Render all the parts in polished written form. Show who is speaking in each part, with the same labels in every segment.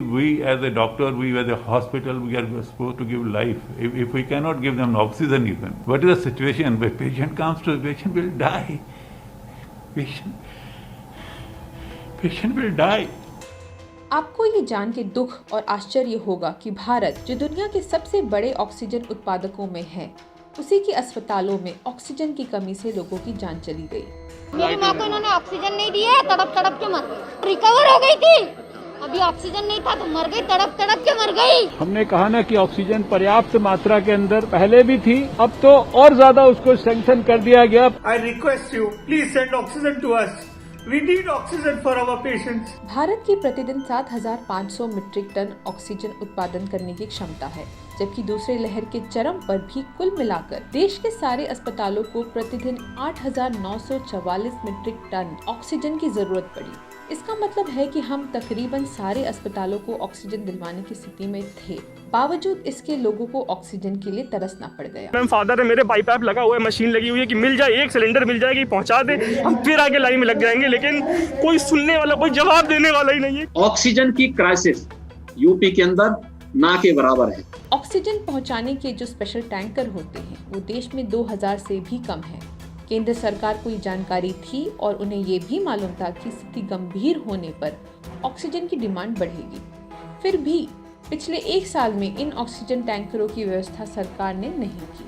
Speaker 1: we as a doctor, we as a hospital, we are supposed to give life. If we cannot give them oxygen even, what is the situation? When patient comes to, the patient will die. Patient will die.
Speaker 2: आपको ये जान के दुख और आश्चर्य होगा कि भारत, जो दुनिया के सबसे बड़े ऑक्सीजन उत्पादकों में है, उसी के अस्पतालों में ऑक्सीजन की कमी से लोगों की जान चली गई।
Speaker 3: मेरी माँ को इन्होंने ऑक्सीजन नहीं दिया, तड़प तड़प के मर गई। रिकवर हो गई थी, अभी ऑक्सीजन नहीं था तो मर गई, तड़प तड़प के मर गई।
Speaker 4: हमने कहा ना कि ऑक्सीजन पर्याप्त मात्रा के अंदर पहले भी थी, अब तो और ज्यादा उसको सैंक्शन कर दिया गया।
Speaker 5: I request you, please send oxygen to us. We need oxygen for our patients.
Speaker 2: Bharat की प्रतिदिन 7,500 मीट्रिक टन ऑक्सीजन उत्पादन करने की क्षमता है, जबकि दूसरे लहर के चरम पर भी कुल मिलाकर देश के सारे अस्पतालों को प्रतिदिन 8,944 मीट्रिक टन ऑक्सीजन की जरूरत पड़ी। इसका मतलब है कि हम तकरीबन सारे अस्पतालों को ऑक्सीजन दिलवाने की स्थिति में थे, बावजूद इसके लोगों को ऑक्सीजन के लिए तरसना पड़ गया।
Speaker 6: मैम फादर है मेरे, पाइप लगा हुआ है, मशीन लगी हुई है कि मिल जाए, एक सिलेंडर मिल जाएगी, पहुंचा दे, हम फिर आगे लाइन में लग जाएंगे, लेकिन कोई सुनने वाला, कोई जवाब देने वाला ही नहीं है।
Speaker 7: ऑक्सीजन की क्राइसिस यूपी के अंदर ना के बराबर है।
Speaker 2: ऑक्सीजन पहुंचाने के जो स्पेशल टैंकर होते हैं वो देश में 2000 से भी कम है। केंद्र सरकार को ये जानकारी थी और उन्हें ये भी मालूम था कि स्थिति गंभीर होने पर ऑक्सीजन की डिमांड बढ़ेगी। फिर भी पिछले 1 साल में इन ऑक्सीजन टैंकरों की व्यवस्था सरकार ने नहीं की।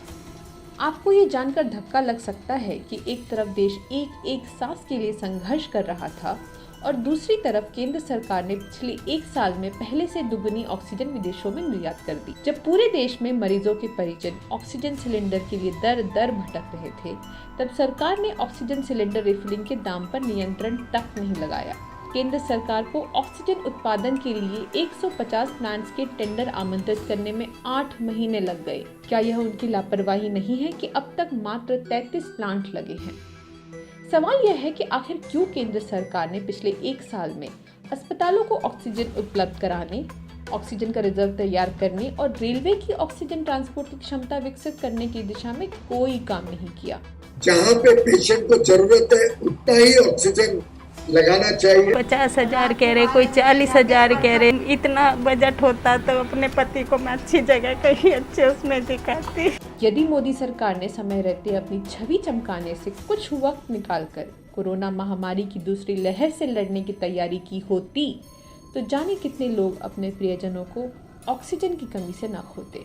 Speaker 2: आपको ये जानकर धक्का लग सकता है कि एक तरफ देश एक एक सांस के लिए संघर्ष कर रहा था और दूसरी तरफ केंद्र सरकार ने पिछले 1 साल में पहले से दुगनी ऑक्सीजन विदेशों में निर्यात कर दी। जब पूरे देश में मरीजों के परिजन ऑक्सीजन सिलेंडर के लिए दर दर भटक रहे थे, तब सरकार ने ऑक्सीजन सिलेंडर रिफिलिंग के दाम पर नियंत्रण तक नहीं लगाया। केंद्र सरकार को ऑक्सीजन उत्पादन के लिए 150 प्लांट्स के टेंडर आमंत्रित करने में 8 महीने लग गए। क्या यह उनकी लापरवाही नहीं है कि अब तक मात्र 33 प्लांट लगे हैं? सवाल यह है कि आखिर क्यों केंद्र सरकार ने पिछले 1 साल में अस्पतालों को ऑक्सीजन उपलब्ध कराने, ऑक्सीजन का रिजर्व तैयार करने और रेलवे की ऑक्सीजन ट्रांसपोर्ट की क्षमता विकसित करने की दिशा में कोई काम नहीं किया।
Speaker 8: जहाँ पे पेशेंट को जरूरत है उतना ही ऑक्सीजन लगाना चाहिए।
Speaker 9: 50,000 कह रहे, कोई 40,000 कह रहे। इतना बजट होता तो अपने पति को मैं अच्छी जगह कहीं अच्छे उसमें दिखाती।
Speaker 2: यदि मोदी सरकार ने समय रहते अपनी छवि चमकाने से कुछ वक्त निकालकर कोरोना महामारी की दूसरी लहर से लड़ने की तैयारी की होती, तो जाने कितने लोग अपने प्रियजनों को ऑक्सीजन की कमी से न खोते।